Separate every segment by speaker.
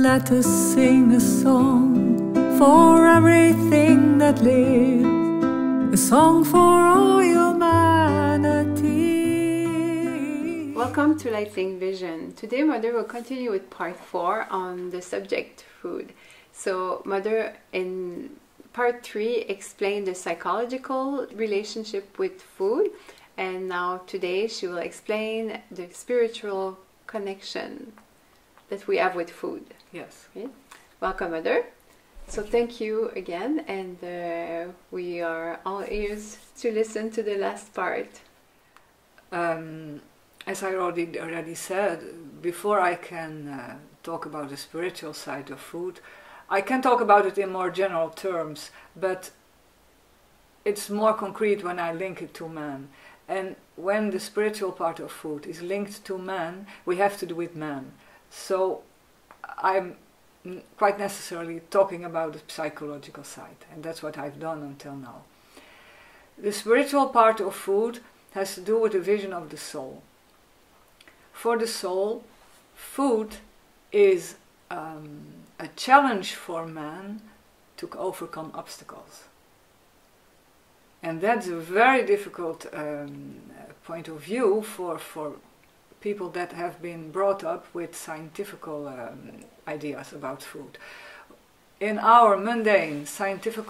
Speaker 1: Let us sing a song for everything that lives, a song for all humanity.
Speaker 2: Welcome to Lightning Vision. Today Mother will continue with part 4 on the subject food. So Mother in part 3 explained the psychological relationship with food, and now today she will explain the spiritual connection that we have with food.
Speaker 3: Yes.
Speaker 2: Okay. Welcome, Mother. So thank you again, and we are all ears to listen to the last part.
Speaker 3: As I already said, before I can talk about the spiritual side of food, I can talk about it in more general terms, but it's more concrete when I link it to man. And when the spiritual part of food is linked to man, we have to do with man. So I'm quite necessarily talking about the psychological side, and that's what I've done until now. The spiritual part of food has to do with the vision of the soul. For the soul, food is a challenge for man to overcome obstacles. And that's a very difficult point of view for people that have been brought up with scientific ideas about food. In our mundane scientific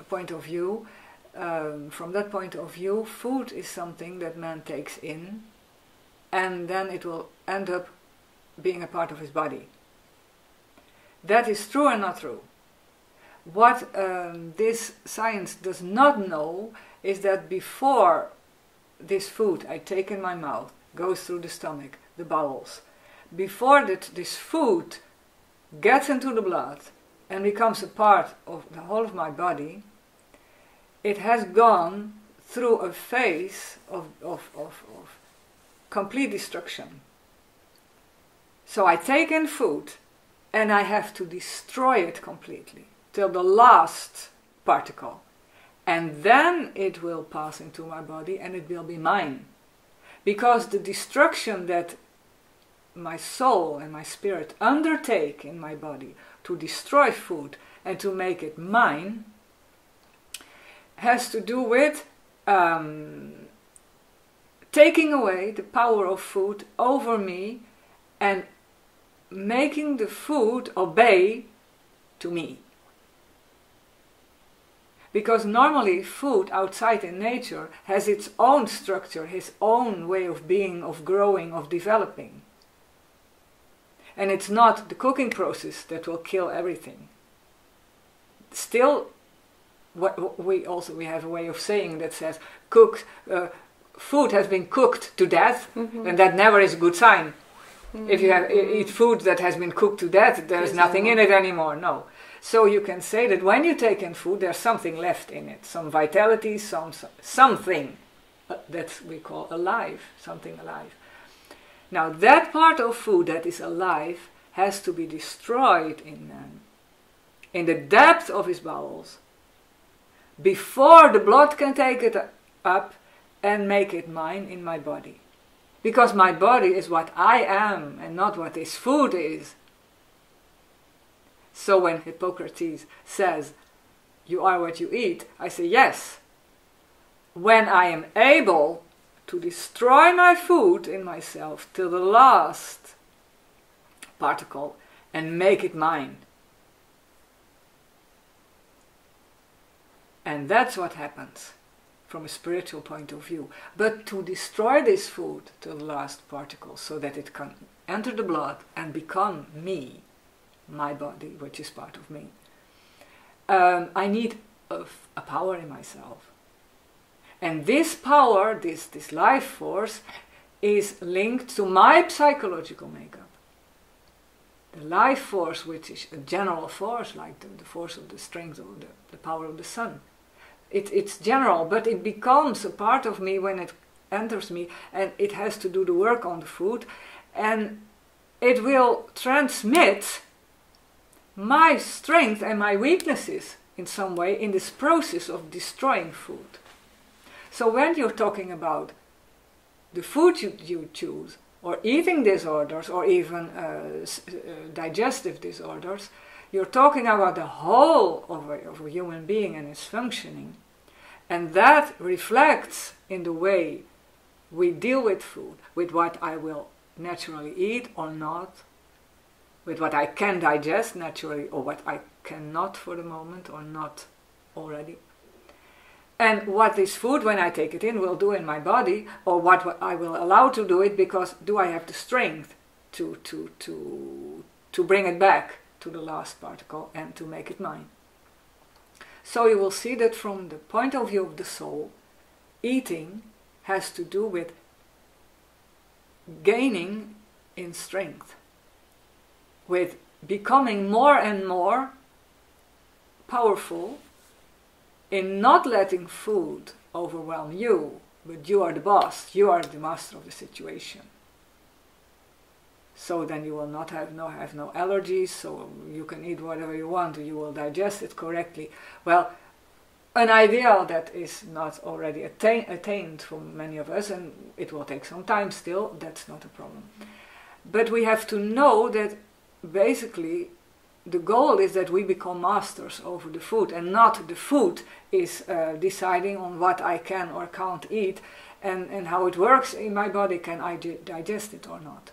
Speaker 3: point of view, from that point of view, food is something that man takes in, and then it will end up being a part of his body. That is true and not true. What this science does not know is that before this food I take in my mouth goes through the stomach, the bowels, before this food gets into the blood and becomes a part of the whole of my body, it has gone through a phase of complete destruction. So I take in food and I have to destroy it completely till the last particle, and then it will pass into my body and it will be mine. Because the destruction that my soul and my spirit undertake in my body to destroy food and to make it mine has to do with taking away the power of food over me and making the food obey to me. Because normally food outside in nature has its own structure, its own way of being, of growing, of developing. And it's not the cooking process that will kill everything. Still, we have a way of saying that says, food has been cooked to death, and that never is a good sign. If you eat food that has been cooked to death, there is nothing in it anymore. No. So you can say that when you take in food, there's something left in it, some vitality, something that we call alive, something alive. Now that part of food that is alive has to be destroyed in man, in the depth of his bowels, before the blood can take it up and make it mine in my body. Because my body is what I am and not what this food is. So when Hippocrates says, you are what you eat, I say yes. When I am able to destroy my food in myself till the last particle and make it mine. And that's what happens from a spiritual point of view. But to destroy this food till the last particle so that it can enter the blood and become me, my body, which is part of me, I need a power in myself. And this power, this life force, is linked to my psychological makeup. The life force, which is a general force, like the force of the strength or the power of the sun. It's general, but it becomes a part of me when it enters me, and it has to do the work on the food, and it will transmit my strength and my weaknesses in some way in this process of destroying food. So when you're talking about the food you choose, or eating disorders, or even digestive disorders, you're talking about the whole of a human being and its functioning. And that reflects in the way we deal with food, with what I will naturally eat or not, with what I can digest naturally or what I cannot for the moment or not already. And what this food, when I take it in, will do in my body, or what I will allow to do it, because do I have the strength to bring it back to the last particle and to make it mine. So you will see that from the point of view of the soul, eating has to do with gaining in strength, with becoming more and more powerful in not letting food overwhelm you, but you are the boss, you are the master of the situation. So then you will not have no allergies, so you can eat whatever you want, you will digest it correctly. Well, an ideal that is not already attained for many of us, and it will take some time still, that's not a problem. But we have to know that basically the goal is that we become masters over the food, and not the food is deciding on what I can or can't eat, and how it works in my body, can I digest it or not.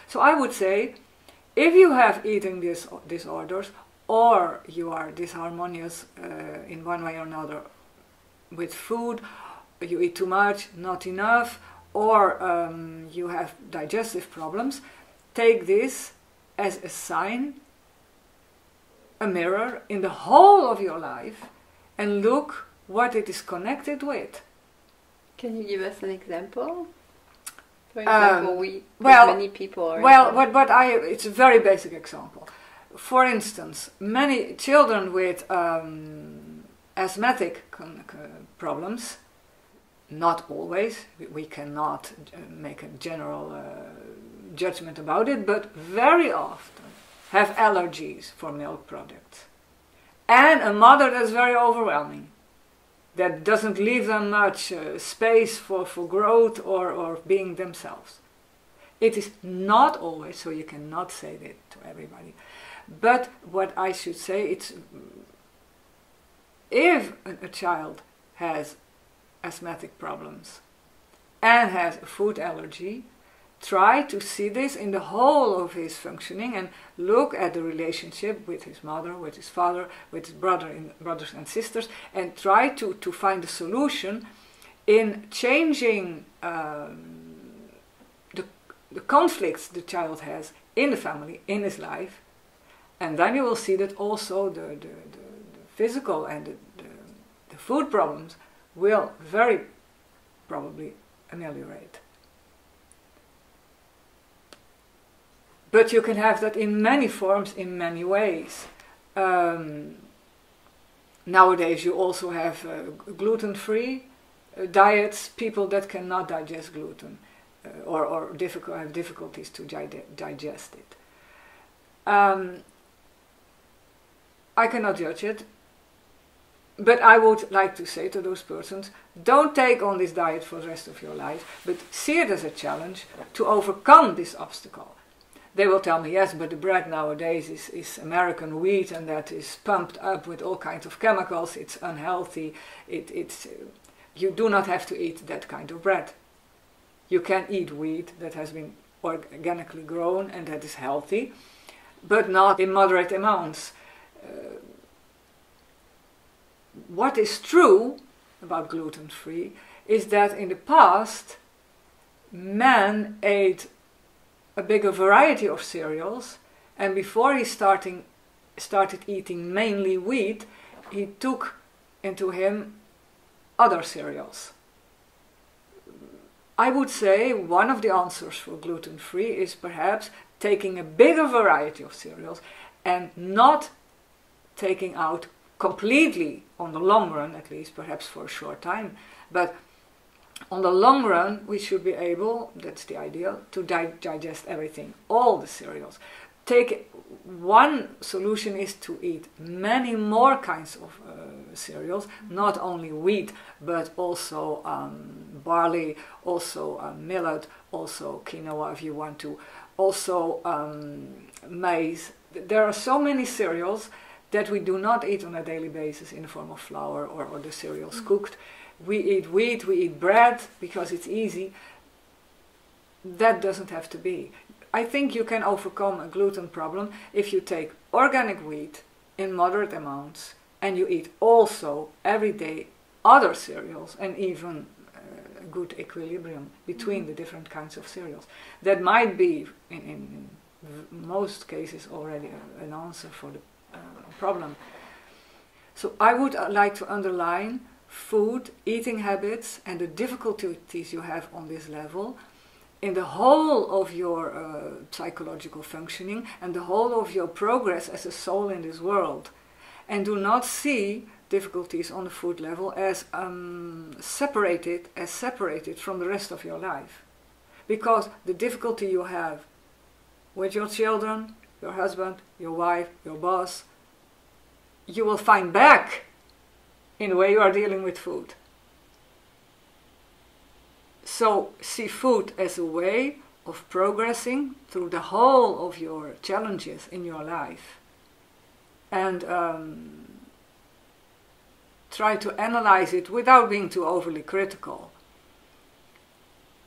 Speaker 3: So I would say, if you have eating disorders, or you are disharmonious in one way or another with food, you eat too much, not enough, or you have digestive problems, take this as a sign, a mirror in the whole of your life, and look what it is connected with.
Speaker 2: Can you give us an example? For example, many people are...
Speaker 3: It's a very basic example. For instance, many children with asthmatic problems, not always, we cannot make a general judgment about it, but very often have allergies for milk products. And a mother that's very overwhelming, that doesn't leave them much space for growth or being themselves. It is not always, so you cannot say that to everybody. But what I should say, it's if a child has asthmatic problems and has a food allergy, try to see this in the whole of his functioning and look at the relationship with his mother, with his father, with his brothers and sisters, and try to find a solution in changing the conflicts the child has in the family, in his life. And then you will see that also the physical and the food problems will very probably ameliorate. But you can have that in many forms, in many ways. Nowadays you also have gluten-free diets, people that cannot digest gluten or have difficulties to digest it. I cannot judge it, but I would like to say to those persons, don't take on this diet for the rest of your life, but see it as a challenge to overcome this obstacle. They will tell me, yes, but the bread nowadays is American wheat, and that is pumped up with all kinds of chemicals, it's unhealthy, you do not have to eat that kind of bread. You can eat wheat that has been organically grown and that is healthy, but not in moderate amounts. What is true about gluten-free is that in the past man ate a bigger variety of cereals, and before he started eating mainly wheat, he took into him other cereals. I would say one of the answers for gluten-free is perhaps taking a bigger variety of cereals and not taking out completely, on the long run at least, perhaps for a short time, but on the long run we should be able, that's the ideal, to digest everything, all the cereals. take one solution is to eat many more kinds of cereals, not only wheat, but also barley, also millet, also quinoa if you want to, also maize. There are so many cereals that we do not eat on a daily basis in the form of flour or the cereals cooked. We eat wheat, we eat bread because it's easy. That doesn't have to be. I think you can overcome a gluten problem if you take organic wheat in moderate amounts and you eat also every day other cereals and even a good equilibrium between the different kinds of cereals. That might be, in most cases, already an answer for the problem. So I would like to underline food, eating habits and the difficulties you have on this level in the whole of your psychological functioning and the whole of your progress as a soul in this world. And do not see difficulties on the food level as separated from the rest of your life. Because the difficulty you have with your children, your husband, your wife, your boss, you will find back in the way you are dealing with food. So see food as a way of progressing through the whole of your challenges in your life. And try to analyze it without being too overly critical.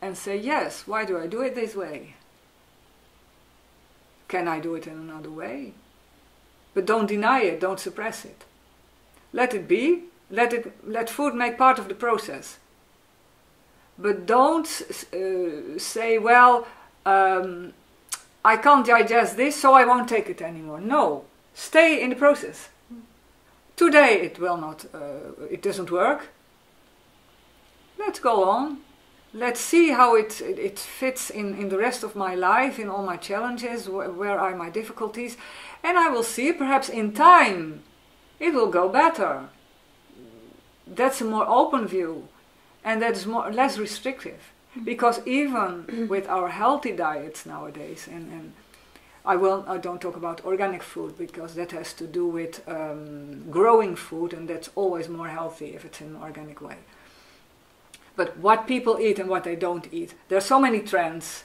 Speaker 3: And say, yes, why do I do it this way? Can I do it in another way? But don't deny it, don't suppress it. Let it be, let food make part of the process. But don't say, well, I can't digest this, so I won't take it anymore. No, stay in the process. Today it will not, it doesn't work. Let's go on. Let's see how it fits in the rest of my life, in all my challenges, where are my difficulties. And I will see, perhaps in time, it will go better. That's a more open view. And that is less restrictive, because even with our healthy diets nowadays, and I don't talk about organic food because that has to do with growing food, and that's always more healthy if it's in an organic way. But what people eat and what they don't eat, there are so many trends: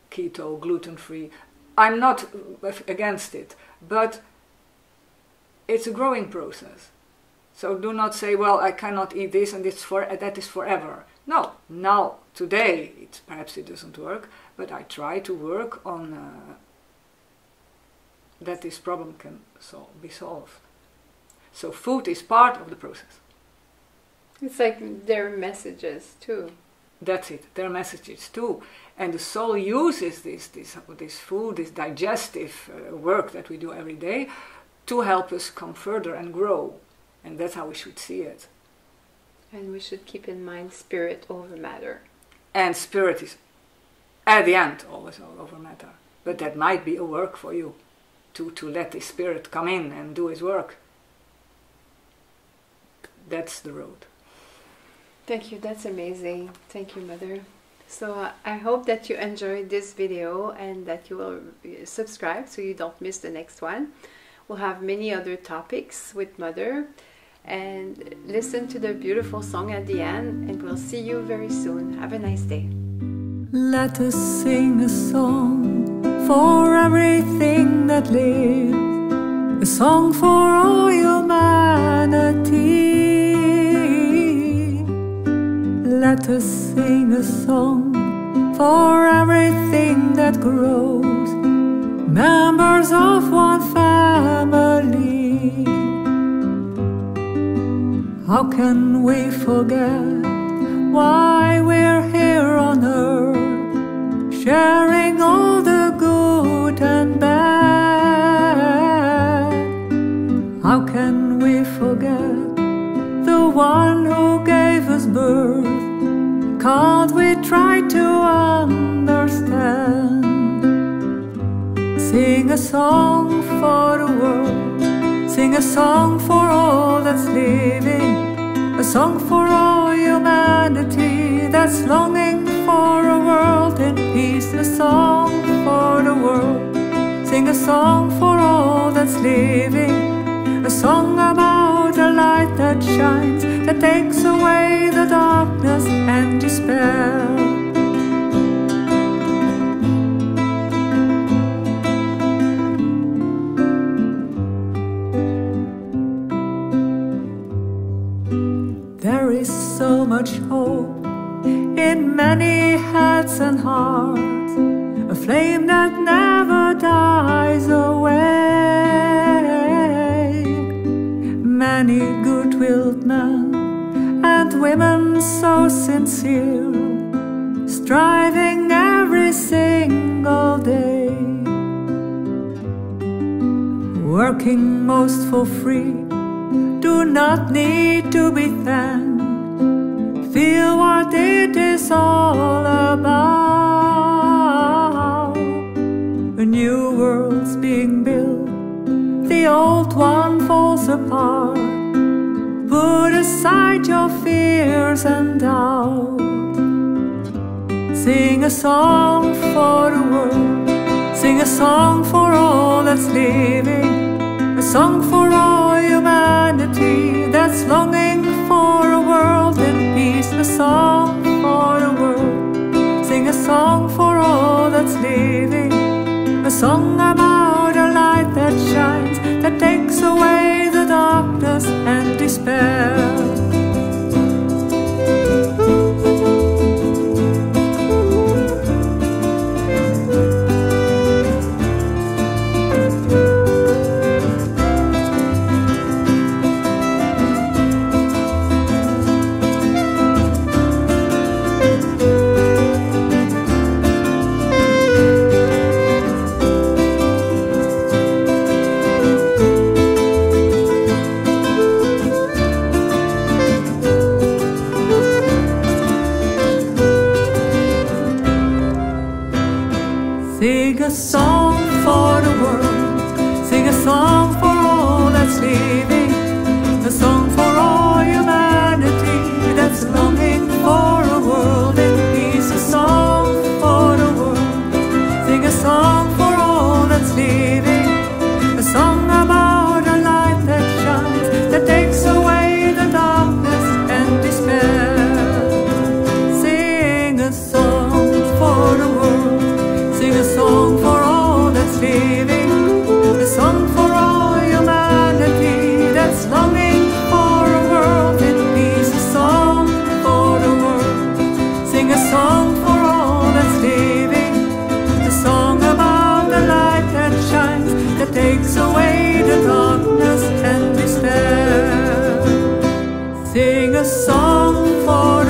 Speaker 3: keto, gluten-free. I'm not against it, but it's a growing process. So do not say, well, I cannot eat this and that is forever. No, now, today, perhaps it doesn't work, but I try to work on that this problem can be solved. So food is part of the process.
Speaker 2: It's like their messages too.
Speaker 3: That's it, their messages too. And the soul uses this food, this digestive work that we do every day to help us come further and grow. And that's how we should see it.
Speaker 2: And we should keep in mind spirit over matter.
Speaker 3: And spirit is, at the end, always over matter. But that might be a work for you, to let the spirit come in and do his work. That's the road.
Speaker 2: Thank you, that's amazing. Thank you, Mother. So I hope that you enjoyed this video and that you will subscribe so you don't miss the next one. We'll have many other topics with Mother. And listen to the beautiful song at the end, and we'll see you very soon. Have a nice day.
Speaker 1: Let us sing a song for everything that lives, a song for all humanity. Let us sing a song for everything that grows, members of one family. How can we forget why we're here on earth, sharing all the good and bad? How can we forget the one who gave us birth? Can't we try to understand? Sing a song for the world, sing a song for all that's living, a song for all humanity that's longing for a world in peace, a song for the world. a song for all that's living, a song about a light that shines, that takes away the darkness and despair. There is so much hope in many heads and hearts, a flame that never dies away. Many good-willed men and women so sincere, striving every single day, working most for free, do not need to be thanked. Feel what it is all about. A new world's being built, the old one falls apart. Put aside your fears and doubt. Sing a song for the world, sing a song for all that's living, a song for all humanity that's longing for a world in peace. A song for the world, sing a song for all that's living, a song about a light that shines, that takes away the darkness and despair. Sing a song for the world, sing a song for all that's living, a song for all humanity that's longing for a world in peace. A song for the world, sing a song for all that's living, a song about a light that shines, that takes away the darkness and despair. Sing a song for the world, sing a song for all that's living, a song for all humanity that's longing for a world in peace. A song for the world, sing a song for all that's living, a song about the light that shines, that takes away the darkness and despair. Sing a song for